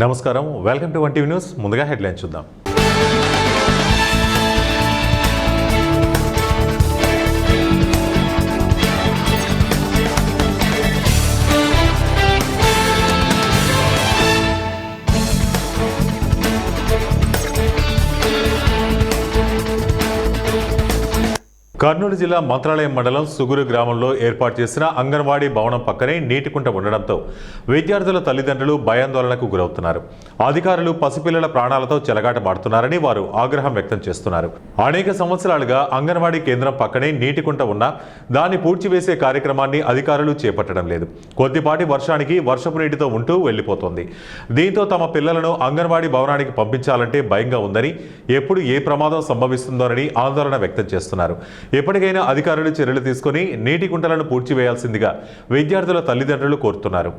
నమస్కారం, welcome to 1 TV news. ముందుగా headlines చూద్దాం. కర్నూలు జిల్లా మంత్రాలయం మండలం సుగురు గ్రామంలో ఏర్పాటు చేసిన అంగన్వాడీ భవనం పక్కనే నీటి కుంట ఉండడంతో విద్యార్థుల తల్లిదండ్రులు భయాందోళనకు గురవుతున్నారు. అధికారులు పసిపిల్లల ప్రాణాలతో చెలగాటమాడుతున్నారని వారు ఆగ్రహం వ్యక్తం చేస్తున్నారు. అనేక సంవత్సరాలుగా అంగన్వాడీ కేంద్రం పక్కనే నీటి కుంట ఉన్నా దాన్ని పూడ్చివేసే కార్యక్రమాన్ని అధికారులు చేపట్టడం లేదు. కొద్దిపాటి వర్షానికి వర్షపు నీటితో ఉంటూ వెళ్లిపోతోంది. దీంతో తమ పిల్లలను అంగన్వాడీ భవనానికి పంపించాలంటే భయంగా ఉందని, ఎప్పుడు ఏ ప్రమాదం సంభవిస్తుందోనని ఆందోళన వ్యక్తం చేస్తున్నారు. ఎప్పటికైనా అధికారులు చర్యలు తీసుకుని నీటి కుంటలను పూడ్చివేయాల్సిందిగా విద్యార్థుల తల్లిదండ్రులు కోరుతున్నారు.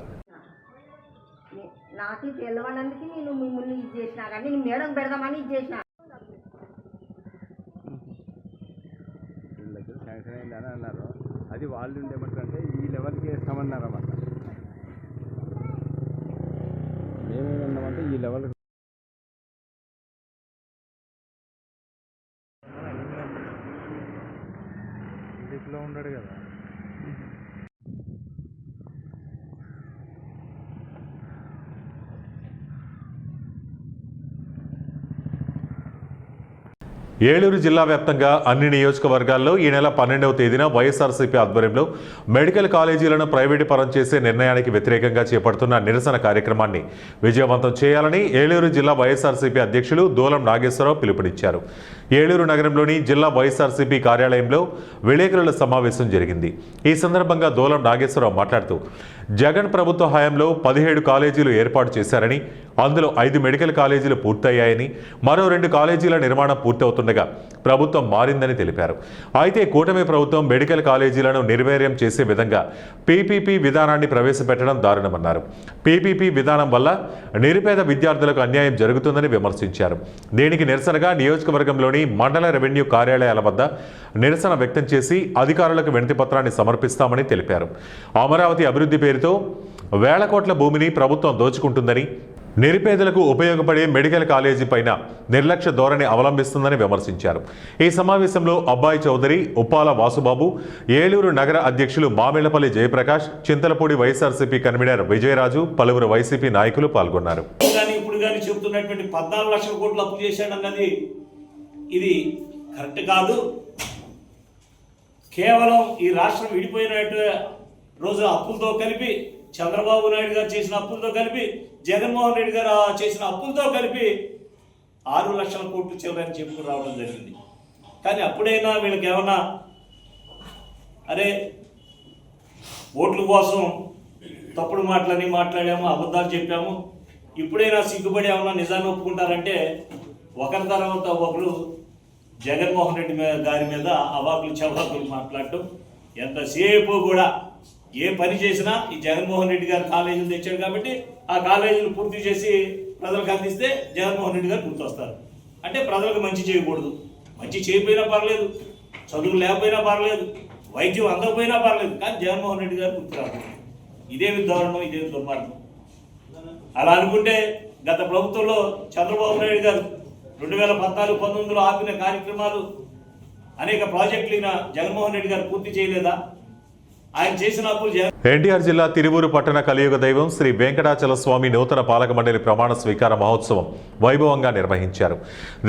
నాకు తెలవనందుకు నేను మిమ్మల్ని ఇది చేసినా కానీ నేను మేడం పెడదామని ఇది చేసిన శాంక్షన్ అయిందని అన్నారు. అది వాళ్ళు ఉండేమంటారంటే ఈ లెవెల్కి వేస్తామన్నారు అన్నమాట. మేమేమన్నామంటే ఈ లెవెల్ లో ఉన్నాడు కదా. ఏలూరు జిల్లా వ్యాప్తంగా అన్ని నియోజకవర్గాల్లో ఈ నెల 12వ తేదీన వైఎస్ఆర్సీపీ ఆధ్వర్యంలో మెడికల్ కాలేజీలను ప్రైవేటీకరణ చేసే నిర్ణయానికి వ్యతిరేకంగా చేపడుతున్న నిరసన కార్యక్రమాన్ని విజయవంతం చేయాలని ఏలూరు జిల్లా వైఎస్ఆర్సీపీ అధ్యక్షులు దూలం నాగేశ్వరరావు పిలుపునిచ్చారు. ఏలూరు నగరంలోని జిల్లా వైఎస్ఆర్సీపీ కార్యాలయంలో విలేకరుల సమావేశం జరిగింది. ఈ సందర్భంగా దూలం నాగేశ్వరరావు మాట్లాడుతూ, జగన్ ప్రభుత్వ హయాంలో 17 కాలేజీలు ఏర్పాటు చేశారని, అందులో 5 మెడికల్ కాలేజీలు పూర్తయ్యాయని, మరో 2 కాలేజీల నిర్మాణం పూర్తవుతుండగా ప్రభుత్వం మారిందని తెలిపారు. అయితే కూటమి ప్రభుత్వం మెడికల్ కాలేజీలను నిర్వీర్యం చేసే విధంగా పీపీపీ విధానాన్ని ప్రవేశపెట్టడం దారుణమన్నారు. పీపీపీ విధానం వల్ల నిరుపేద విద్యార్థులకు అన్యాయం జరుగుతుందని విమర్శించారు. దీనికి నిరసనగా నియోజకవర్గంలోని మండల రెవెన్యూ కార్యాలయాల వద్ద నిరసన వ్యక్తం చేసి అధికారులకు వినతిపత్రాన్ని సమర్పిస్తామని తెలిపారు. అమరావతి అభివృద్ధి పేరుతో వేల కోట్ల భూమిని ప్రభుత్వం దోచుకుంటుందని, నిరుపేదలకు ఉపయోగపడే మెడికల్ కాలేజీ పైన నిర్లక్ష్య ధోరణి అవలంబిస్తుందని విమర్శించారు. ఈ సమావేశంలో అబ్బాయి చౌదరి, ఉప్పాల వాసుబాబు, ఏలూరు నగర అధ్యక్షులు మామిళ్లపల్లి జయప్రకాష్, చింతలపూడి వైఎస్ఆర్సీపీ కన్వీనర్ విజయరాజు, పలువురు వైసీపీ నాయకులు పాల్గొన్నారు. చెబుతున్నటువంటి 14 లక్షల కోట్లు అప్పు చేశాడన్నది ఇది కరెక్ట్ కాదు. కేవలం ఈ రాష్ట్రం విడిపోయినట్టు రోజు అప్పులతో కలిపి, చంద్రబాబు నాయుడు గారు చేసిన అప్పులతో కలిపి, జగన్మోహన్ రెడ్డి గారు చేసిన అప్పులతో కలిపి 6 లక్షల కోట్లు చిల్లరని చెప్పుకుని రావడం జరిగింది. కానీ అప్పుడైనా వీళ్ళకి ఏమన్నా అరే ఓట్ల కోసం తప్పుడు మాటలని మాట్లాడాము, అబద్ధాలు చెప్పాము, ఇప్పుడైనా సిగ్గుపడి ఏమన్నా నిజాన్ని ఒప్పుకుంటారంటే ఒకరి తర్వాత ఒకరు జగన్మోహన్ రెడ్డి గారి మీద అవాకులు చవాకులు మాట్లాడటం. ఎంతసేపు కూడా ఏ పని చేసినా ఈ జగన్మోహన్ రెడ్డి గారు కాలేజీలు తెచ్చాడు కాబట్టి ఆ కాలేజీలు పూర్తి చేసి ప్రజలకు అందిస్తే జగన్మోహన్ రెడ్డి గారు గుర్తొస్తారు. అంటే ప్రజలకు మంచి చేయకూడదు. మంచి చేయకపోయినా పర్లేదు, చదువు లేకపోయినా పర్లేదు, వైద్యం అందకపోయినా పర్లేదు, కానీ జగన్మోహన్ రెడ్డి గారు గుర్తురాదు. ఇదేమి దారుణం, ఇదేమి దుర్మార్గం. అలా అనుకుంటే గత ప్రభుత్వంలో చంద్రబాబు నాయుడు గారు 2014-19లో ఆపిన కార్యక్రమాలు, అనేక ప్రాజెక్టులు జగన్మోహన్ రెడ్డి గారు పూర్తి చేయలేదా? ఆయన చేసిన అప్పులు. ఎన్టీఆర్ జిల్లా తిరువూరు పట్టణ కలియుగ దైవం శ్రీ వెంకటాచల స్వామి నూతన పాలక మండలి ప్రమాణ స్వీకార మహోత్సవం వైభవంగా నిర్వహించారు.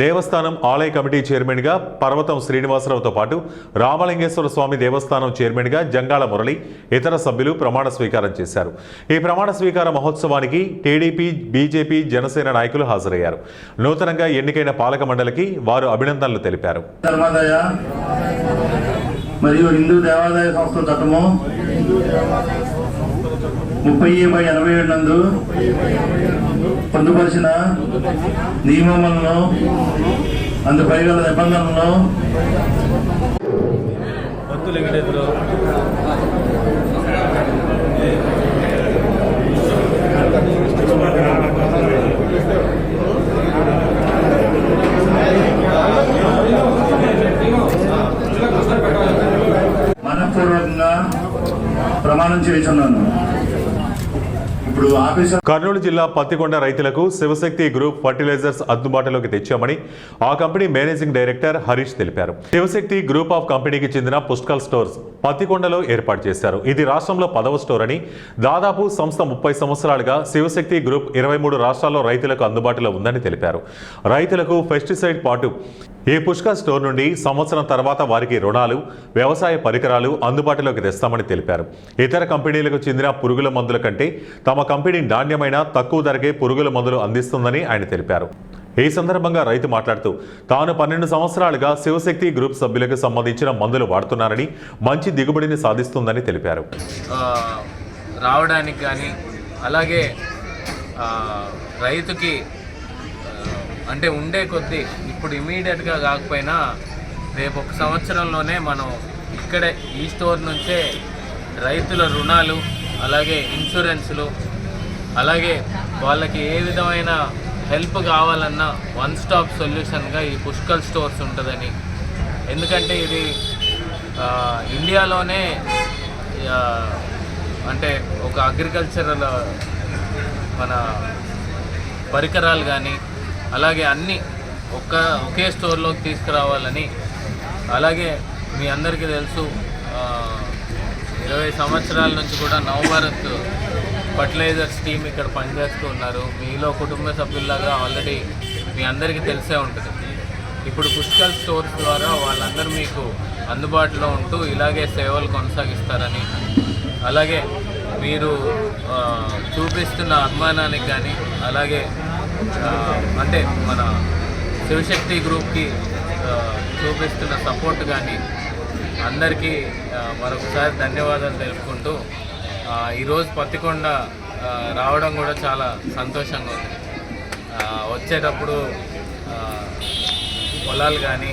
దేవస్థానం ఆలయ కమిటీ చైర్మన్గా పర్వతం శ్రీనివాసరావుతో పాటు రామలింగేశ్వర స్వామి దేవస్థానం చైర్మన్గా జంగాల మురళి, ఇతర సభ్యులు ప్రమాణ స్వీకారం చేశారు. ఈ ప్రమాణ స్వీకార మహోత్సవానికి టీడీపీ, బీజేపీ, జనసేన నాయకులు హాజరయ్యారు. నూతనంగా ఎన్నికైన పాలక మండలికి వారు అభినందనలు తెలిపారు. మరియు హిందూ దేవాదాయ సంస్థల చట్టము 30/87 నందు పొందుపరిచిన నియమములను, అందుపై గల నిబంధనలను మనపూర్వకంగా ప్రమాణం చేస్తున్నాను. ఇప్పుడు ఆఫీసర్ కర్నూలు జిల్లా పత్తికొండ రైతులకు శివశక్తి గ్రూప్ ఫర్టిలైజర్స్ అందుబాటులోకి తెచ్చామని ఆ కంపెనీ మేనేజింగ్ డైరెక్టర్ హరీష్ తెలిపారు. శివశక్తి గ్రూప్ ఆఫ్ కంపెనీకి చెందిన పుష్కల్ స్టోర్స్ పత్తికొండలో ఏర్పాటు చేశారు. ఇది రాష్ట్రంలో 10వ స్టోర్ అని, దాదాపు సంస్థ 30 సంవత్సరాలుగా శివశక్తి గ్రూప్ 23 రాష్ట్రాల్లో రైతులకు అందుబాటులో ఉందని తెలిపారు. రైతులకు పెస్టిసైడ్ పాటు ఈ పుష్కల్ స్టోర్ నుండి సంవత్సరం తర్వాత వారికి రుణాలు, వ్యవసాయ పరికరాలు అందుబాటులోకి తెస్తామని తెలిపారు. ఇతర కంపెనీలకు చెందిన పురుగుల మందుల కంటే తమ కంపెనీ నాణ్యమైన తక్కువ ధరకే పురుగుల మందులు అందిస్తుందని ఆయన తెలిపారు. ఈ సందర్భంగా రైతు మాట్లాడుతూ తాను 12 సంవత్సరాలుగా శివశక్తి గ్రూప్ సభ్యులకు సంబంధించిన మందులు వాడుతున్నారని, మంచి దిగుబడిని సాధిస్తుందని తెలిపారు. రావడానికి కానీ అలాగే రైతుకి అంటే ఉండే కొద్దీ ఇప్పుడు ఇమీడియట్గా కాకపోయినా రేపు 1 సంవత్సరంలోనే మనం ఇక్కడే ఈ స్టోర్ నుంచే రైతుల రుణాలు, అలాగే ఇన్సూరెన్సులు, అలాగే వాళ్ళకి ఏ విధమైన హెల్ప్ కావాలన్నా వన్ స్టాప్ సొల్యూషన్గా ఈ పుష్కల్ స్టోర్స్ ఉంటుందని. ఎందుకంటే ఇది ఇండియాలోనే అంటే ఒక అగ్రికల్చరల్ మన పరికరాలు కానీ అలాగే అన్నీ ఒకే స్టోర్లోకి తీసుకురావాలని. అలాగే మీ అందరికీ తెలుసు 20 సంవత్సరాల నుంచి కూడా నవభారత్ ఫర్టిలైజర్స్ టీమ్ ఇక్కడ పనిచేస్తూ ఉన్నారు. మీలో కుటుంబ సభ్యుల్లాగా ఆల్రెడీ మీ అందరికీ తెలిసే ఉంటుంది. ఇప్పుడు పుష్కల్ స్టోర్స్ ద్వారా వాళ్ళందరూ మీకు అందుబాటులో ఉంటూ ఇలాగే సేవలు కొనసాగిస్తారని, అలాగే మీరు చూపిస్తున్న అభిమానానికి కానీ అలాగే అంటే మన శివశక్తి గ్రూప్కి చూపిస్తున్న సపోర్ట్ కానీ అందరికీ మరొకసారి ధన్యవాదాలు తెలుపుకుంటూ ఈరోజు పత్తికొండ రావడం కూడా చాలా సంతోషంగా ఉంది. వచ్చేటప్పుడు పొలాలు కానీ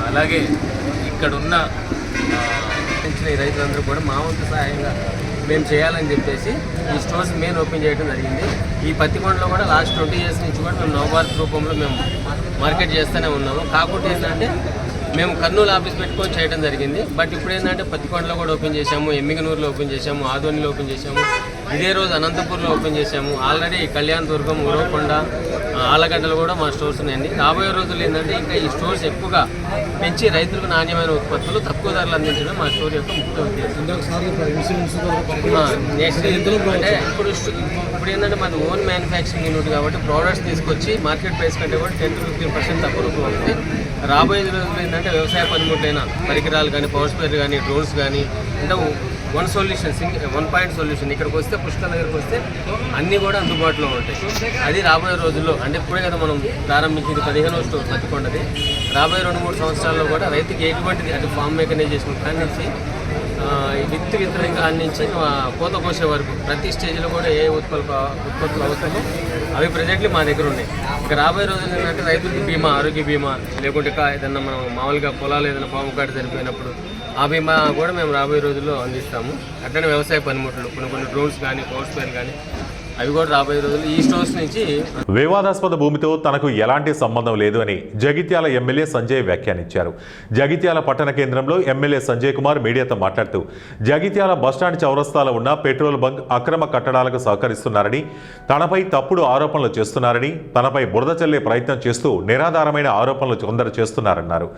అలాగే ఇక్కడున్న ఈ రైతులందరూ కూడా మా వంతు సహాయంగా మేము చేయాలని చెప్పేసి ఈ స్టోర్స్ మెయిన్ ఓపెన్ చేయడం జరిగింది. ఈ పత్తికొండలో కూడా లాస్ట్ 20 years నుంచి కూడా మేము నవభారత్ రూపంలో మేము మార్కెట్ చేస్తూనే ఉన్నాము. కాకపోతే ఏంటంటే మేము కర్నూలు ఆఫీస్ పెట్టుకొని చేయడం జరిగింది. బట్ ఇప్పుడు ఏంటంటే పత్తికొండలో కూడా ఓపెన్ చేశాము, ఎమ్మిగనూరులో ఓపెన్ చేశాము, ఆదోనిలో ఓపెన్ చేశాము, ఇదే రోజు అనంతపూర్లో ఓపెన్ చేశాము. ఆల్రెడీ కళ్యాణదుర్గం, ఉరవకొండ, ఆలగడ్డలు కూడా మా స్టోర్స్ ఉన్నాయండి. రాబోయే రోజులు ఏంటంటే ఇంకా ఈ స్టోర్స్ ఎక్కువగా పెంచి రైతులకు నాణ్యమైన ఉత్పత్తులు తక్కువ ధరలు అందించడం మా స్టోర్ యొక్క ముఖ్య ఉద్దేశం. నెక్స్ట్ అంటే ఇప్పుడు ఏంటంటే మన ఓన్ మ్యానుఫ్యాక్చరింగ్ యూనిట్ కాబట్టి ప్రోడక్ట్స్ తీసుకొచ్చి మార్కెట్ ప్రైస్ కంటే కూడా 10 to 15% తక్కువ రూపాయలు ఉంటుంది. రాబోయే రోజులు ఏంటంటే వ్యవసాయ పనిముట్లైన పరికరాలు కానీ, పవర్ స్పేర్ కానీ, డ్రోన్స్ కానీ అంటే one solution, one point solution. ఇక్కడికి వస్తే పుష్కల్ దగ్గరికి వస్తే అన్నీ కూడా అందుబాటులో ఉంటాయి. అది రాబోయే రోజుల్లో అంటే ఇప్పుడే కదా మనం ప్రారంభించింది 15వ స్టోర్ పత్తికొండది. రాబోయే 2-3 సంవత్సరాల్లో కూడా రైతుకి ఎటువంటిది అంటే ఫామ్ మెకనైజేషన్ కానించి విత్తనం కానించి కోత కోసే వరకు ప్రతి స్టేజ్లో కూడా ఏ ఉత్పత్తులు అవసరమో అవి ప్రజెంట్లీ మా దగ్గర ఉన్నాయి. ఇక రాబోయే రోజులు ఏంటంటే రైతులకి బీమా, ఆరోగ్య బీమా, లేకుంటే ఏదన్నా మనం మామూలుగా పొలాలు ఏదైనా పాము కాటు చనిపోయినప్పుడు ఆ బీమా కూడా మేము రాబోయే రోజుల్లో అందిస్తాము. అట్లనే వ్యవసాయ పనిముట్లు కొన్ని డ్రోన్స్ కానీ, పవర్ స్పేర్ కానీ అవి కూడా రాబోయే రోజులు ఈ స్టోర్స్ నుంచి. వివాదాస్పద భూమితో తనకు ఎలాంటి సంబంధం లేదు అని జగిత్యాల ఎమ్మెల్యే సంజయ్ వ్యాఖ్యానించారు. జగిత్యాల పట్టణ కేంద్రంలో ఎమ్మెల్యే సంజయ్ కుమార్ మీడియాతో మాట్లాడుతూ జగిత్యాల బస్టాండ్ చౌరస్తాలో ఉన్న పెట్రోల్ బంక్ అక్రమ కట్టడాలకు సహకరిస్తున్నారని, తనపై తప్పుడు ఆరోపణలు చేస్తున్నారని, తనపై బురద చల్లే ప్రయత్నం చేస్తూ నిరాధారమైన ఆరోపణలు కొందరు చేస్తున్నారన్నారు.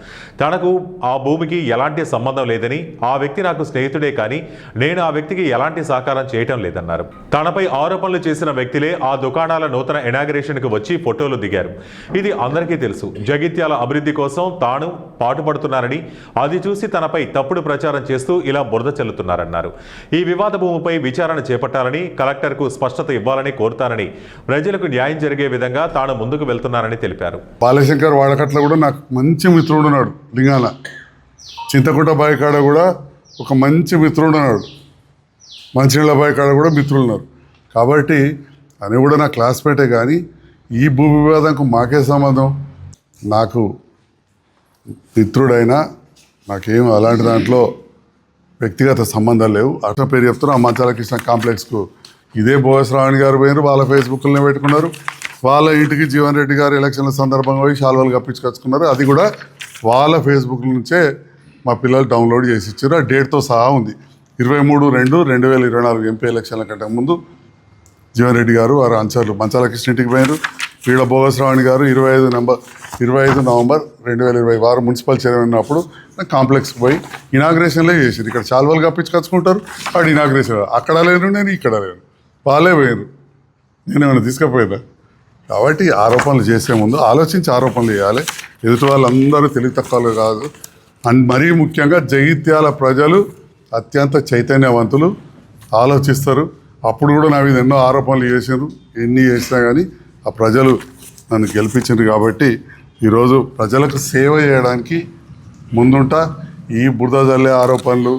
తనకు ఆ భూమికి ఎలాంటి సంబంధం లేదని, ఆ వ్యక్తి నాకు స్నేహితుడే కానీ నేను ఆ వ్యక్తికి ఎలాంటి సహకారం చేయటం లేదన్నారు. తనపై ఆరోపణలు చేసిన వ్యక్తులే ఆ దుకాణాల నూతన ఇనాగరేషన్కు వచ్చి ఫోటోలు దిగారు. ఇది అందరికీ తెలుసు. జగిత్యాల అభివృద్ధి కోసం తాను పాటుపడుతున్నారని, అది చూసి తనపై తప్పుడు ప్రచారం చేస్తూ ఇలా బురద చల్లుతున్నారన్నారు. ఈ వివాద భూమిపై విచారణ చేపట్టాలని, కలెక్టర్కు స్పష్టత ఇవ్వాలని కోరుతానని, ప్రజలకు న్యాయం జరిగే విధంగా తాను ముందుకు వెళ్తున్నారని తెలిపారు. బాలశంకర్ వాడకట్ల కూడా నాకు మంచి మిత్రుడు ఉన్నాడు. లింగాల చింతకుంట బాయికాడ కూడా ఒక మంచి మిత్రుడు ఉన్నాడు. మంచినీళ్ళ బాయికాడ కూడా మిత్రులు ఉన్నారు. కాబట్టి అని కూడా నా క్లాస్మేటే. కానీ ఈ భూ వివాదంకు మాకే సంబంధం. నాకు మిత్రుడైనా నాకేం అలాంటి దాంట్లో వ్యక్తిగత సంబంధాలు లేవు. అట్లా పేరు చెప్తున్నా మంచాల కృష్ణ కాంప్లెక్స్కు ఇదే బోయశ్రావణి గారు పోయినారు, వాళ్ళ ఫేస్బుక్లోనే పెట్టుకున్నారు. వాళ్ళ ఇంటికి జీవన్ రెడ్డి గారు ఎలక్షన్ల సందర్భంగా పోయి శాల్వాలు కప్పించుకొచ్చుకున్నారు. అది కూడా వాళ్ళ ఫేస్బుక్ నుంచే మా పిల్లలు డౌన్లోడ్ చేసి ఇచ్చారు. ఆ డేట్తో సహా ఉంది. 23/2/2024 ఎంపీ ఎలక్షన్ల కంటే ముందు జీవన్ రెడ్డి గారు వారు అనుచరులు మంచాల కృష్ణ ఇంటికి పోయారు. వీళ్ళ భోగశ్రావణి గారు 25 నవంబర్ 2020 వారు మున్సిపల్ చైర్మన్ ఉన్నప్పుడు కాంప్లెక్స్కి పోయి ఇనాగ్రేషన్లే చేసారు. ఇక్కడ చాలువలు కప్పించుకొచ్చుకుంటారు, వాడు ఇనాగ్రేషన్ అక్కడ లేను, నేను ఇక్కడ లేను, వాళ్ళే పోయారు, నేనేమైనా తీసుకుపోయినా. కాబట్టి ఆరోపణలు చేసే ముందు ఆలోచించి ఆరోపణలు చేయాలి. ఎదుటి వాళ్ళందరూ తెలివి తక్కువలు కాదు. అండ్ మరీ ముఖ్యంగా జగిత్యాల ప్రజలు అత్యంత చైతన్యవంతులు, ఆలోచిస్తారు. అప్పుడు కూడా నా మీద ఎన్నో ఆరోపణలు చేశారు, ఎన్ని చేసినా కానీ ఆ ప్రజలు నన్ను గెలిపించారు. కాబట్టి ఈరోజు ప్రజలకు సేవ చేయడానికి ముందుంటా. ఈ బురద జల్లే ఆరోపణలు,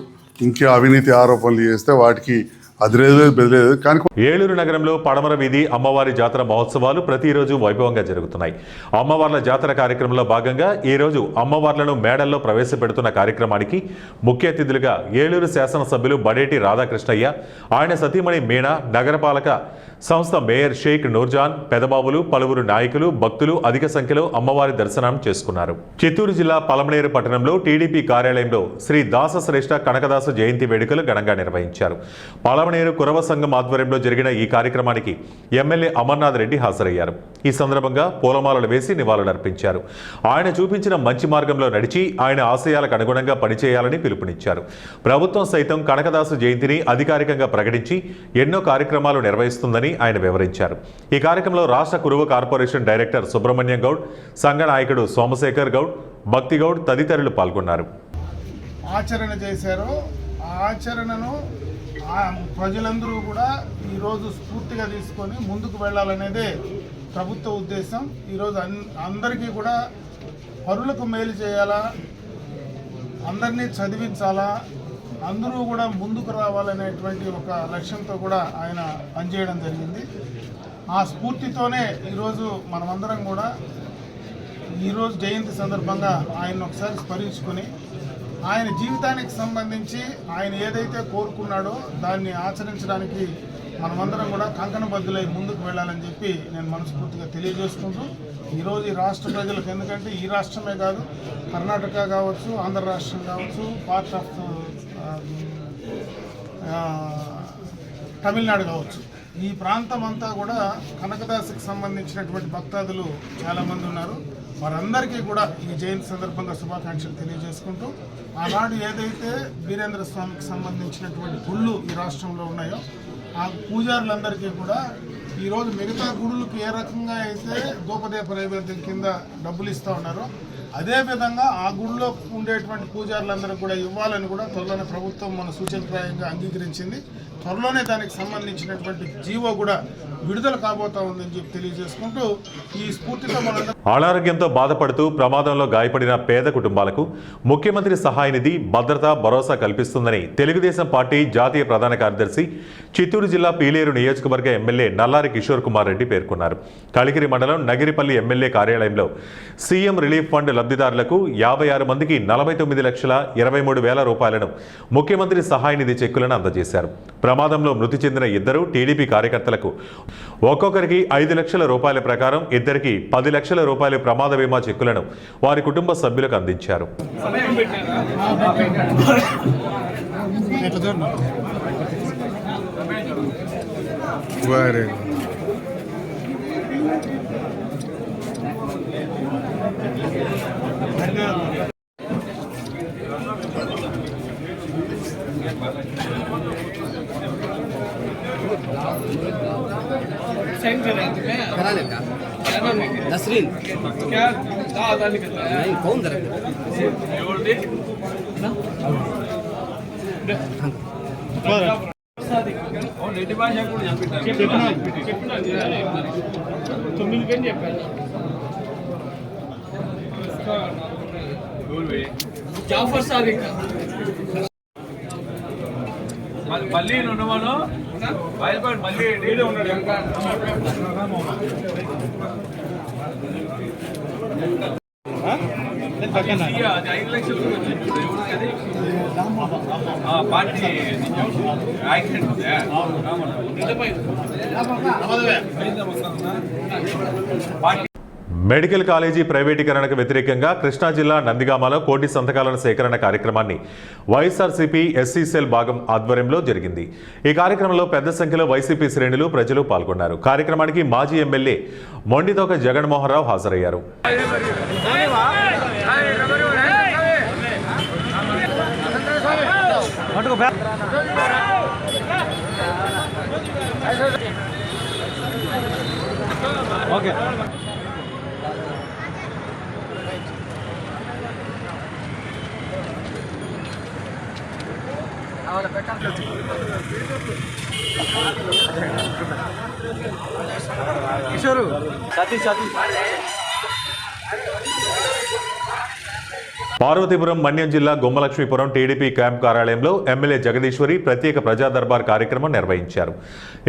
ఇంకా అవినీతి ఆరోపణలు చేస్తే వాటికి అదిలేదు బెదిలేదు. కానీ ఏలూరు నగరంలో పడమర వీధి అమ్మవారి జాతర మహోత్సవాలు ప్రతిరోజు వైభవంగా జరుగుతున్నాయి. అమ్మవార్ల జాతర కార్యక్రమంలో భాగంగా ఈరోజు అమ్మవార్లను మేడల్లో ప్రవేశపెడుతున్న కార్యక్రమానికి ముఖ్య అతిథులుగా ఏలూరు శాసనసభ్యులు బడేటి రాధాకృష్ణయ్య, ఆయన సతీమణి మీనా, నగరపాలక సంస్థ మేయర్ షేక్ నూర్జాన్, పెదబాబులు, పలువురు నాయకులు, భక్తులు అధిక సంఖ్యలో అమ్మవారి దర్శనం చేసుకున్నారు. చిత్తూరు జిల్లా పలమనేరు పట్టణంలో టీడీపీ కార్యాలయంలో శ్రీ దాసశ్రేష్ఠ కనకదాస జయంతి వేడుకలు ఘనంగా నిర్వహించారు. పలమనేరు కురవ సంఘం ఆధ్వర్యంలో జరిగిన ఈ కార్యక్రమానికి ఎమ్మెల్యే అమర్నాథ్ రెడ్డి హాజరయ్యారు. ఈ సందర్భంగా పూలమాలలు వేసి నివాళులర్పించారు. ఆయన చూపించిన మంచి మార్గంలో నడిచి ఆయన ఆశయాలకు అనుగుణంగా పనిచేయాలని పిలుపునిచ్చారు. ప్రభుత్వం సైతం కనకదాసు జయంతిని అధికారికంగా ప్రకటించి ఎన్నో కార్యక్రమాలు నిర్వహిస్తుందని ఆయన వివరించారు. ఈ కార్యక్రమంలో రాష్ట్ర కురువ కార్పొరేషన్ డైరెక్టర్ సుబ్రహ్మణ్యం గౌడ్, సంఘ నాయకుడు సోమశేఖర్ గౌడ్, భక్తి గౌడ్ తదితరులు పాల్గొన్నారు. ఆచరణ చేశారో ఆ ఆచరణను ప్రజలందరూ కూడా ఈరోజు స్ఫూర్తిగా తీసుకొని ముందుకు వెళ్ళాలనేదే ప్రభుత్వ ఉద్దేశం. ఈరోజు అందరికీ కూడా పరులకు మేలు చేయాలా, అందరినీ చదివించాలా, అందరూ కూడా ముందుకు రావాలనేటువంటి ఒక లక్ష్యంతో కూడా ఆయన పనిచేయడం జరిగింది. ఆ స్ఫూర్తితోనే ఈరోజు మనమందరం కూడా ఈరోజు జయంతి సందర్భంగా ఆయన ఒకసారి స్మరించుకొని ఆయన జీవితానికి సంబంధించి ఆయన ఏదైతే కోరుకున్నాడో దాన్ని ఆచరించడానికి మనమందరం కూడా కంకణబద్దులై ముందుకు వెళ్ళాలని చెప్పి నేను మనస్ఫూర్తిగా తెలియజేసుకుంటూ ఈరోజు ఈ రాష్ట్ర ప్రజలకు, ఎందుకంటే ఈ రాష్ట్రమే కాదు, కర్ణాటక కావచ్చు, ఆంధ్ర రాష్ట్రం కావచ్చు, పార్ట్ ఆఫ్ తమిళనాడు కావచ్చు, ఈ ప్రాంతం అంతా కూడా కనకదాసుకి సంబంధించినటువంటి భక్తాదులు చాలామంది ఉన్నారు. వారందరికీ కూడా ఈ జయంతి సందర్భంగా శుభాకాంక్షలు తెలియజేసుకుంటూ ఆనాడు ఏదైతే వీరేంద్ర స్వామికి సంబంధించినటువంటి గుళ్ళు ఈ రాష్ట్రంలో ఉన్నాయో ఆ పూజారులందరికీ కూడా ఈరోజు మిగతా గుడులకు ఏ రకంగా అయితే ధూపదీప నైవేద్యం కింద డబ్బులు ఇస్తూ ఉన్నారో అదేవిధంగా ఆ గుడిలో ఉండేటువంటి పూజారులందరికీ కూడా ఇవ్వాలని కూడా త్వరలోనే ప్రభుత్వం మన సూచనప్రాయంగా అంగీకరించింది. త్వరలోనే దానికి సంబంధించినటువంటి జీవో కూడా విడుదల కాబోతా ఉందని చెప్పి తెలియజేసుకుంటూ ఈ స్ఫూర్తితో మనందరం అనారోగ్యంతో బాధపడుతూ ప్రమాదంలో గాయపడిన పేద కుటుంబాలకు ముఖ్యమంత్రి సహాయ నిధి భద్రత భరోసా కల్పిస్తుందని తెలుగుదేశం పార్టీ జాతీయ ప్రధాన కార్యదర్శి, చిత్తూరు జిల్లా పీలేరు నియోజకవర్గ ఎమ్మెల్యే నల్లారి కిషోర్ కుమార్ రెడ్డి పేర్కొన్నారు. కలికిరి మండలం నగిరిపల్లి ఎమ్మెల్యే కార్యాలయంలో సీఎం రిలీఫ్ ఫండ్ లబ్ధిదారులకు 56 మందికి 49,23,000 రూపాయలను ముఖ్యమంత్రి సహాయ నిధి చెక్కులను అందజేశారు. ప్రమాదంలో మృతి చెందిన ఇద్దరు టీడీపీ కార్యకర్తలకు ఒక్కొక్కరికి 5 లక్షల రూపాయల ప్రకారం ఇద్దరికి 10 లక్షల రూపాయల ప్రమాద బీమా చెక్కులను వారి కుటుంబ సభ్యులకు అందించారు. नसरीन क्या नहीं कौन जाफर सादिक మళ్ళీ ఉన్నవాను బయలుపడి మళ్ళీ డీలే ఉన్నాడు అది 5 లక్షలు పార్టీ యాక్సిడెంట్ మెడికల్ కాలేజీ ప్రైవేటీకరణకు వ్యతిరేకంగా కృష్ణా జిల్లా నందిగామలో కోటి సంతకాల సేకరణ కార్యక్రమాన్ని వైఎస్ఆర్సీపీ ఎస్సీ సెల్ భాగం ఆధ్వర్యంలో జరిగింది. ఈ కార్యక్రమంలో పెద్ద సంఖ్యలో వైసీపీ శ్రేణులు ప్రజలు పాల్గొన్నారు. కార్యక్రమానికి మాజీ ఎమ్మెల్యే మొండితోక జగన్మోహన్ రావు హాజరయ్యారు. పార్వతీపురం మన్యం జిల్లా గుమ్మలక్ష్మీపురం టీడీపీ క్యాంప్ కార్యాలయంలో ఎమ్మెల్యే జగదీశ్వరి ప్రత్యేక ప్రజా దర్బార్ కార్యక్రమం నిర్వహించారు.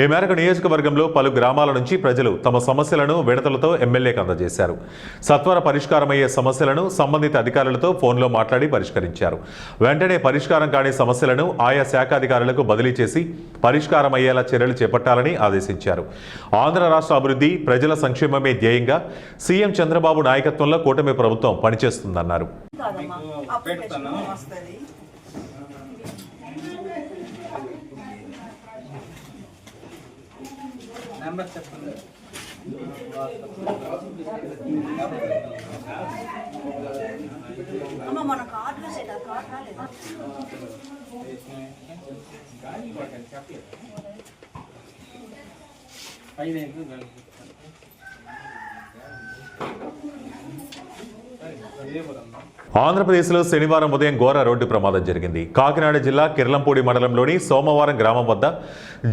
ఈ మేరకు నియోజకవర్గంలో పలు గ్రామాల నుంచి ప్రజలు తమ సమస్యలను విడతలతో ఎమ్మెల్యేకి అందజేశారు. సత్వర పరిష్కారమయ్యే సమస్యలను సంబంధిత అధికారులతో ఫోన్లో మాట్లాడి పరిష్కరించారు. వెంటనే పరిష్కారం కాని సమస్యలను ఆయా శాఖాధికారులకు బదిలీ చేసి పరిష్కారం అయ్యేలా చర్యలు చేపట్టాలని ఆదేశించారు. ఆంధ్ర రాష్ట్ర అభివృద్ధి, ప్రజల సంక్షేమమే ధ్యేయంగా సీఎం చంద్రబాబు నాయకత్వంలో కూటమి ప్రభుత్వం పనిచేస్తుందన్నారు. మన కార్డు రాలేదు. ఆంధ్రప్రదేశ్లో శనివారం ఉదయం ఘోర రోడ్డు ప్రమాదం జరిగింది. కాకినాడ జిల్లా కిర్లంపూడి మండలంలోని సోమవారం గ్రామం వద్ద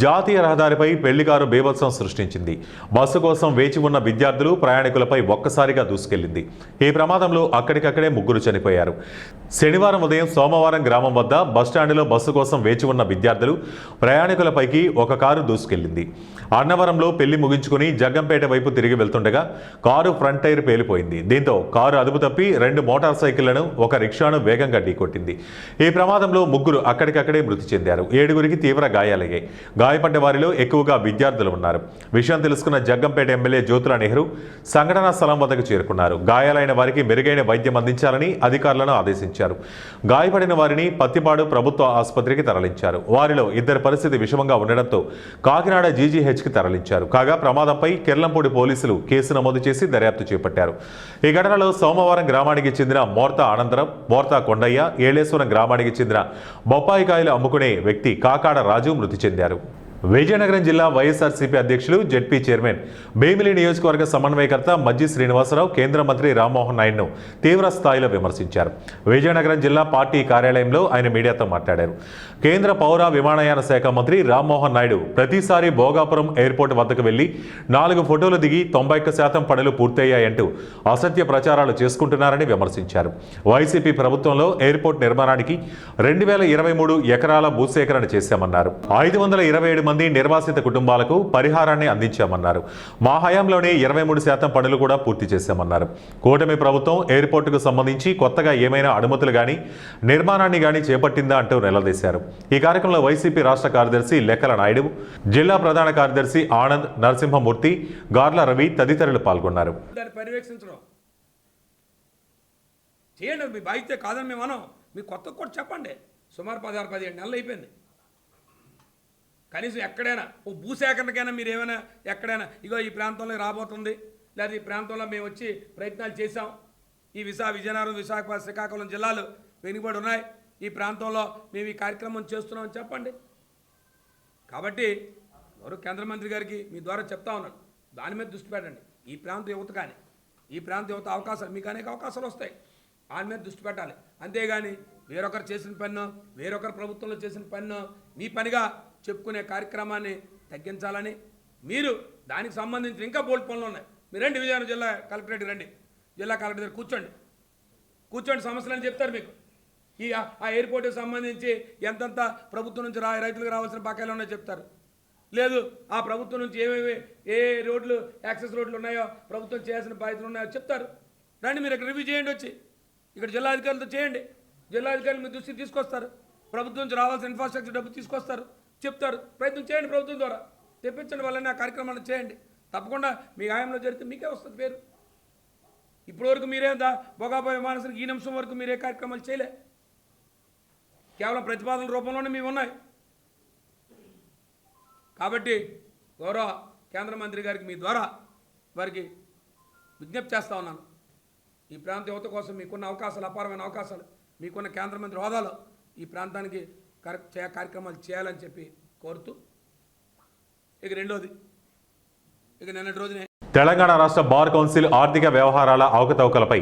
జాతీయ రహదారిపై పెళ్లికారు బీభత్సం సృష్టించింది. బస్సు కోసం వేచి ఉన్న విద్యార్థులు, ప్రయాణికులపై ఒక్కసారిగా దూసుకెళ్లింది. ఈ ప్రమాదంలో అక్కడికక్కడే ముగ్గురు చనిపోయారు. శనివారం ఉదయం సోమవారం గ్రామం వద్ద బస్టాండులో బస్సు కోసం వేచి ఉన్న విద్యార్థులు, ప్రయాణికులపైకి ఒక కారు దూసుకెళ్లింది. అన్నవరంలో పెళ్లి ముగించుకుని జగ్గంపేట వైపు తిరిగి వెళ్తుండగా కారు ఫ్రంట్ టైర్ పేలిపోయింది. దీంతో కారు అదుపు తప్పి 2 మోటార్ సైకిళ్లను, ఒక రిక్షాను వేగంగా ఢీకొట్టింది. ఈ ప్రమాదంలో ముగ్గురు అక్కడికక్కడే మృతి చెందారు. 7గురికి తీవ్ర గాయాలయ్యాయి. గాయపడ్డ వారిలో ఎక్కువగా విద్యార్థులు ఉన్నారు. విషయం తెలుసుకున్న జగ్గంపేట ఎమ్మెల్యే జ్యోతుల నెహ్రూ సంఘటనా స్థలం వద్దకు చేరుకున్నారు. గాయాలైన వారికి మెరుగైన వైద్యం అందించాలని అధికారులను ఆదేశించారు. గాయపడిన వారిని పత్తిపాడు ప్రభుత్వ ఆసుపత్రికి తరలించారు. వారిలో 2 పరిస్థితి విషమంగా ఉండడంతో కాకినాడ జీజీహెచ్కి తరలించారు. కాగా ప్రమాదంపై కిర్లంపూడి పోలీసులు కేసు నమోదు చేసి దర్యాప్తు చేపట్టారు. ఈ ఘటనలో సోమవారం గ్రామానికి చెందిన మోర్తా అనంతరం, మోర్తా కొండయ్య, ఏలేశ్వరం గ్రామానికి చెందిన బొప్పాయికాయలు అమ్ముకునే వ్యక్తి కాకాడ రాజు మృతి చెందారు. విజయనగరం జిల్లా వైఎస్ఆర్సీపీ అధ్యక్షులు, జెడ్పీ చైర్మన్, భీమిలి నియోజకవర్గ సమన్వయకర్త మజ్జి శ్రీనివాసరావు కేంద్ర మంత్రి రామ్మోహన్ నాయుడును తీవ్ర స్థాయిలో విమర్శించారు. విజయనగరం జిల్లా పార్టీ కార్యాలయంలో ఆయన మీడియాతో మాట్లాడారు. కేంద్ర పౌర విమానయాన శాఖ మంత్రి రామ్మోహన్ నాయుడు ప్రతిసారి భోగాపురం ఎయిర్పోర్ట్ వద్దకు వెళ్లి 4 ఫోటోలు దిగి 91% పనులు పూర్తయ్యాయంటూ అసత్య ప్రచారాలు చేసుకుంటున్నారని విమర్శించారు. వైసీపీ ప్రభుత్వంలో ఎయిర్పోర్ట్ నిర్మాణానికి 2023 ఎకరాల భూసేకరణ చేశామన్నారు. 527 మంది నిర్వాసిత కుటుంబాలకు పరిహారాన్ని అందించామన్నారు. మా హయాంలోనే 23% పనులు కూడా పూర్తి చేశామన్నారు. కూటమి ప్రభుత్వం ఎయిర్పోర్టుకు సంబంధించి కొత్తగా ఏమైనా అనుమతులు గాని, నిర్మాణాన్ని గాని చేపట్టిందా అంటూ నిలదీశారు. ఈ కార్యక్రమంలో వైసీపీ రాష్ట్ర కార్యదర్శి లెక్కల నాయుడు, జిల్లా ప్రధాన కార్యదర్శి ఆనంద్, నరసింహమూర్తి, గార్ల రవి తదితరులు పాల్గొన్నారు. చేయండి, మీ బాధ్యత కాదని మేము అనం. మీ కొత్త కూడా చెప్పండి. సుమారు 16-17 నెలలు అయిపోయింది. కనీసం ఎక్కడైనా ఓ భూసేకరణకైనా మీరు ఏమైనా ఎక్కడైనా ఇగో ఈ ప్రాంతంలో రాబోతుంది, లేదా ఈ ప్రాంతంలో మేము వచ్చి ప్రయత్నాలు చేశాం, ఈ విజయనగరం, శ్రీకాకుళం జిల్లాలు వెనుకబడి ఉన్నాయి, ఈ ప్రాంతంలో మేము ఈ కార్యక్రమం చేస్తున్నామని చెప్పండి. కాబట్టి ఎవరు కేంద్ర మంత్రి గారికి మీ ద్వారా చెప్తా ఉన్నాను, దాని మీద దృష్టి పెట్టండి. ఈ ప్రాంత యువత కానీ, ఈ ప్రాంత యువత అవకాశాలు, మీకు అనేక అవకాశాలు వస్తాయి, దాని మీద దృష్టి పెట్టాలి. అంతేగాని వేరొకరు చేసిన పన్ను, వేరొకరు ప్రభుత్వంలో చేసిన పన్ను మీ పనిగా చెప్పుకునే కార్యక్రమాన్ని తగ్గించాలని, మీరు దానికి సంబంధించి ఇంకా బోల్డ్ పనులు ఉన్నాయి. మీరు రండి, విజయనగరం జిల్లా కలెక్టరేట్ రండి, జిల్లా కలెక్టర్ దగ్గర కూర్చోండి, సమస్యలని చెప్తారు మీకు. ఆ ఎయిర్పోర్ట్కి సంబంధించి ఎంతంత ప్రభుత్వం నుంచి రైతులకు రావాల్సిన బకాయిలు ఉన్నాయో చెప్తారు. లేదు ఆ ప్రభుత్వం నుంచి ఏమేమి ఏ రోడ్లు, యాక్సెస్ రోడ్లు ఉన్నాయో, ప్రభుత్వం చేయాల్సిన బాధ్యతలు ఉన్నాయో చెప్తారు. రండి, మీరు ఇక్కడ రివ్యూ చేయండి, వచ్చి ఇక్కడ జిల్లా అధికారులతో చేయండి. జిల్లా అధికారులు మీ దృష్టికి తీసుకొస్తారు. ప్రభుత్వం నుంచి రావాల్సిన ఇన్ఫ్రాస్ట్రక్చర్ డబ్బు తీసుకొస్తారు, చెప్తారు. ప్రయత్నం చేయండి, ప్రభుత్వం ద్వారా తెప్పించండి, వాళ్ళని ఆ కార్యక్రమాలను చేయండి. తప్పకుండా మీ హయాంలో జరిగితే మీకే వస్తుంది పేరు. ఇప్పటివరకు మీరే భోగాబాయి విమానాశ్రయం ఈ నిమిషం వరకు మీరే కార్యక్రమాలు చేయలే. కేవలం ప్రతిపాదనల రూపంలోనే మేము ఉన్నాయి. కాబట్టి గౌరవ కేంద్ర మంత్రి గారికి మీ ద్వారా వారికి విజ్ఞప్తి చేస్తూ ఉన్నాను. ఈ ప్రాంత యువత కోసం మీకున్న అవకాశాలు, అపారమైన అవకాశాలు, మీకున్న కేంద్ర మంత్రి హోదాలో ఈ ప్రాంతానికి కార్యక్రమాలు చేయాలని చెప్పి కోరుతూ, ఇక రెండోది, ఇక నిన్నటి రోజునే తెలంగాణ రాష్ట్ర బార్ కౌన్సిల్ ఆర్థిక వ్యవహారాల అవకతవకలపై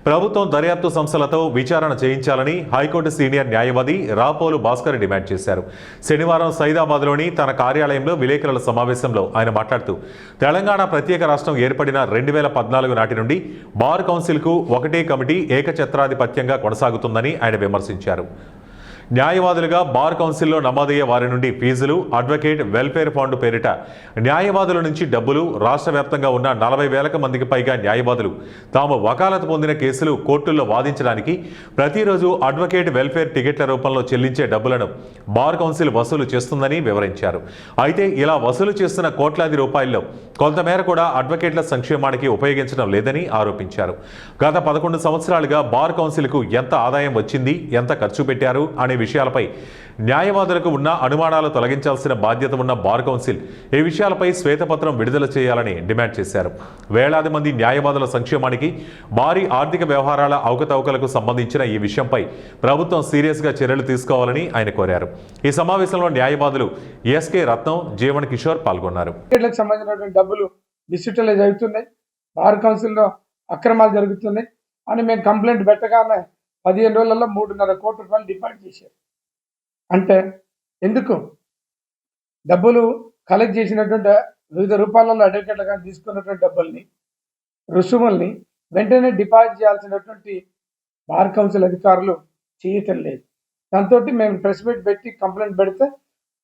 ప్రభుత్వం దర్యాప్తు సంస్థలతో విచారణ చేయించాలని హైకోర్టు సీనియర్ న్యాయవాది రాపోలు భాస్కర్ డిమాండ్ చేశారు. శనివారం సైదాబాద్లోని తన కార్యాలయంలో విలేకరుల సమావేశంలో ఆయన మాట్లాడుతూ, తెలంగాణ ప్రత్యేక రాష్ట్రం ఏర్పడిన 2014 నాటి నుండి బార్ కౌన్సిల్కు ఒకటే కమిటీ ఏకఛత్రాధిపత్యంగా కొనసాగుతుందని ఆయన విమర్శించారు. న్యాయవాదులుగా బార్ కౌన్సిల్లో నమోదయ్యే వారి నుండి ఫీజులు, అడ్వకేట్ వెల్ఫేర్ ఫండ్ పేరిట న్యాయవాదుల నుంచి డబ్బులు, రాష్ట్ర వ్యాప్తంగా ఉన్న 40,000 మందికి పైగా న్యాయవాదులు తాము వకాలతు పొందిన కేసులు కోర్టుల్లో వాదించడానికి ప్రతిరోజు అడ్వకేట్ వెల్ఫేర్ టికెట్ల రూపంలో చెల్లించే డబ్బులను బార్ కౌన్సిల్ వసూలు చేస్తుందని వివరించారు. అయితే ఇలా వసూలు చేస్తున్న కోట్లాది రూపాయల్లో కొంతమేర కూడా అడ్వకేట్ల సంక్షేమానికి ఉపయోగించడం లేదని ఆరోపించారు. గత 11 సంవత్సరాలుగా బార్ కౌన్సిల్కు ఎంత ఆదాయం వచ్చింది, ఎంత ఖర్చు పెట్టారు అనే విషయాలపై న్యాయవాదులకు ఉన్న అనుమానాలు తొలగించాల్సిన బాధ్యత ఉన్న బార్ కౌన్సిల్ ఈ విషయాలపై శ్వేతపత్రం విడుదల చేయాలని డిమాండ్ చేశారు. వేలాది మంది న్యాయవాదుల సంక్షేమానికి, భారీ ఆర్థిక వ్యవహారాల అవకతవకలకు సంబంధించిన ఈ విషయంపై ప్రభుత్వం సీరియస్గా చర్యలు తీసుకోవాలని ఆయన కోరారు. ఈ సమావేశంలో న్యాయవాదులు ఎస్కే రత్నం, జీవన్ కిషోర్ పాల్గొన్నారు. సంబంధించినటువంటి డబ్బులు డిజిటలైజ్ అవుతున్నాయి, బార్ కౌన్సిల్లో అక్రమాలు జరుగుతున్నాయి అని మేము కంప్లైంట్ పెట్టగానే 15 రోజులలో 3.5 కోట్ల రూపాయలు డిపాజిట్ చేశారు. అంటే ఎందుకు డబ్బులు కలెక్ట్ చేసినటువంటి వివిధ రూపాలలో అడ్వకేట్ల కానీ తీసుకున్నటువంటి డబ్బుల్ని, రుసుముల్ని వెంటనే డిపాజిట్ చేయాల్సినటువంటి బార్ కౌన్సిల్ అధికారులు చేయటం లేదు. దాంతో మేము ప్రెస్ మీట్ పెట్టి కంప్లైంట్ పెడితే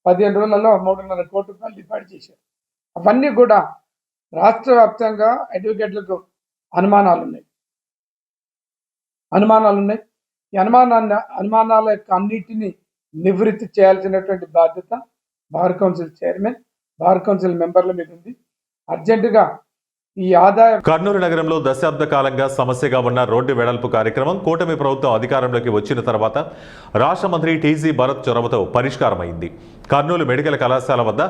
15 రోజులలో 3.5 కోట్ల రూపాయలు డిపాజిట్ చేశారు. అవన్నీ కూడా రాష్ట్ర వ్యాప్తంగా అడ్వకేట్లకు అనుమానాలు ఉన్నాయి. ఈ అనుమానాల యొక్క అన్నిటినీ నివృత్తి చేయాల్సినటువంటి బాధ్యత bar council chairman, bar council మెంబర్ల మీద ఉంది. అర్జెంటుగా ఈ ఆదాయం కర్నూలు నగరంలో దశాబ్ద కాలంగా సమస్యగా ఉన్న రోడ్డు వెడల్పు కార్యక్రమం కూటమి ప్రభుత్వం అధికారంలోకి వచ్చిన తర్వాత రాష్ట్ర మంత్రి టీజీ భరత్ చొరవతో పరిష్కారమైంది. కర్నూలు మెడికల్ కళాశాల వద్ద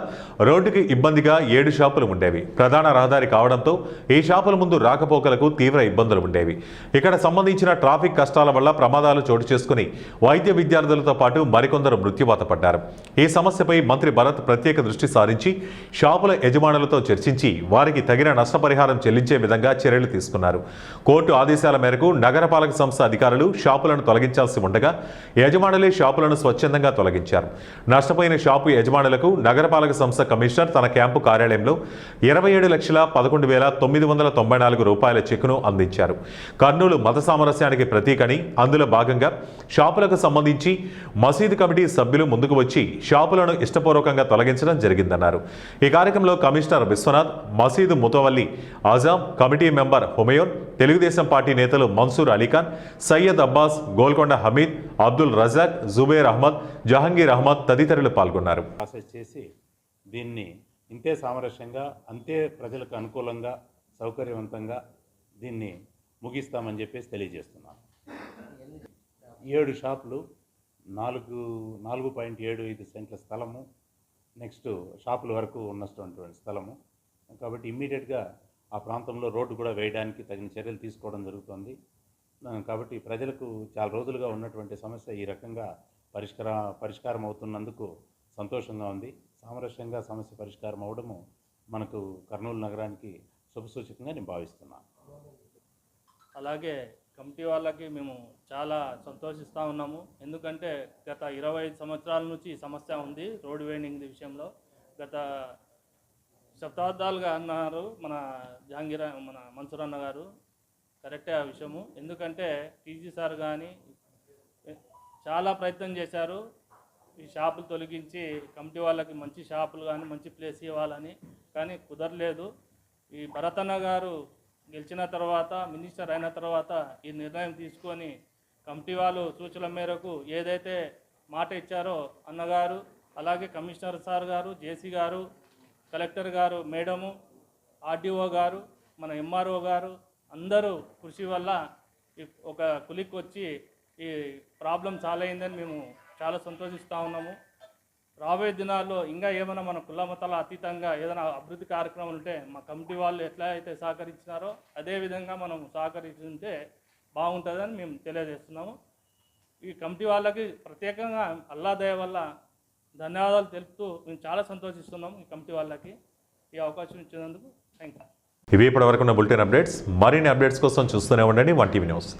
రోడ్డుకి ఇబ్బందిగా 7 షాపులు ఉండేవి. ప్రధాన రహదారి కావడంతో ఈ షాపుల ముందు రాకపోకలకు తీవ్ర ఇబ్బందులు ఉండేవి. ఇక్కడ సంబంధించిన ట్రాఫిక్ కష్టాల వల్ల ప్రమాదాలు చోటు చేసుకుని వైద్య విద్యార్థులతో పాటు మరికొందరు మృత్యువాత పడ్డారు. ఈ సమస్యపై మంత్రి భరత్ ప్రత్యేక దృష్టి సారించి షాపుల యజమానులతో చర్చించి వారికి తగిన నష్టపరిహారం చెల్లించే విధంగా చర్యలు తీసుకున్నారు. కోర్టు ఆదేశాల మేరకు నగరపాలక సంస్థ అధికారులు షాపులను తొలగించాల్సి ఉండగా యజమానులే షాపులను స్వచ్ఛందంగా తొలగించారు. నష్టపోయిన షాపు యజమానులకు నగరపాలక సంస్థ కమిషనర్ తన క్యాంపు కార్యాలయంలో 27,11,994 రూపాయల చెక్కును అందించారు. కర్నూలు మత సామరస్యానికి ప్రతీకని, అందులో భాగంగా షాపులకు సంబంధించి మసీదు కమిటీ సభ్యులు ముందుకు వచ్చి షాపులను ఇష్టపూర్వకంగా తొలగించడం జరిగిందన్నారు. ఈ కార్యక్రమంలో కమిషనర్ విశ్వనాథ్, మసీదు mutawalli Azam, committee member Humayun, Telugu Desam party నేతలు మన్సూర్ అలీఖాన్, సయ్యద్ అబ్బాస్, గోల్కొండ హమీద్, అబ్దుల్ రజాక్, జుబేర్ అహ్మద్, జహంగీర్ అహ్మద్ తదితరులు పాల్గొన్నారు. ప్రాసెస్ చేసి దీన్ని ఇంతే సామరస్యంగా, అంతే ప్రజలకు అనుకూలంగా, సౌకర్యవంతంగా దీన్ని ముగిస్తామని చెప్పేసి తెలియజేస్తున్నాను. 7 షాపులు, 4.75 సెంట్ల స్థలము, నెక్స్ట్ షాపుల వరకు ఉన్నటువంటి స్థలము. కాబట్టి ఇమ్మీడియట్గా ఆ ప్రాంతంలో రోడ్డు కూడా వేయడానికి తగిన చర్యలు తీసుకోవడం జరుగుతుంది. కాబట్టి ప్రజలకు చాలా రోజులుగా ఉన్నటువంటి సమస్య ఈ రకంగా పరిష్కారం అవుతున్నందుకు సంతోషంగా ఉంది. సామరస్యంగా సమస్య పరిష్కారం అవడము మనకు కర్నూలు నగరానికి శుభసూచకంగా నేను భావిస్తున్నాను. అలాగే కమిటీ వాళ్ళకి మేము చాలా సంతోషిస్తూ ఉన్నాము. ఎందుకంటే గత 25 సంవత్సరాల నుంచి ఈ సమస్య ఉంది రోడ్ వైండింగ్ విషయంలో. గత శతాబ్దాలుగా అన్నారు మన మన్సూర్ అన్న గారు, కరెక్టే ఆ విషయము. ఎందుకంటే టీజీ సార్ కానీ చాలా ప్రయత్నం చేశారు ఈ షాపులు తొలగించి కమిటీ వాళ్ళకి మంచి షాపులు కానీ మంచి ప్లేస్ ఇవ్వాలని, కానీ కుదరలేదు. ఈ భరతన్న గారు గెలిచిన తర్వాత, మినిస్టర్ అయిన తర్వాత ఈ నిర్ణయం తీసుకొని కమిటీ వాళ్ళు సూచనల మేరకు ఏదైతే మాట ఇచ్చారో అన్నగారు, అలాగే కమిషనర్ సార్ గారు, జేసీ గారు, కలెక్టర్ గారు, మేడము, ఆర్డీఓ గారు, మన ఎంఆర్ఓ గారు, అందరూ కృషి వల్ల ఒక కులికి వచ్చి ఈ ప్రాబ్లం సాల్వ్ అయిందని మేము చాలా సంతోషిస్తూ ఉన్నాము. రాబోయే దినాల్లో ఇంకా ఏమైనా మన కుల మతాల అతీతంగా ఏదైనా అభివృద్ధి కార్యక్రమాలు ఉంటే మా కమిటీ వాళ్ళు ఎట్లా అయితే సహకరించినారో అదేవిధంగా మనం సహకరించుంటే బాగుంటుందని మేము తెలియజేస్తున్నాము. ఈ కమిటీ వాళ్ళకి ప్రత్యేకంగా అల్లా దయ వల్ల ధన్యవాదాలు తెలుపుతూ మేము చాలా సంతోషిస్తున్నాము ఈ కమిటీ వాళ్ళకి ఈ అవకాశం ఇచ్చినందుకు. Thank you. ఇవి ఇప్పటివరకు ఉన్న బులెటిన్ అప్డేట్స్. మరిన్ని అప్డేట్స్ కోసం చూస్తూనే ఉండండి 1 టీవీ న్యూస్.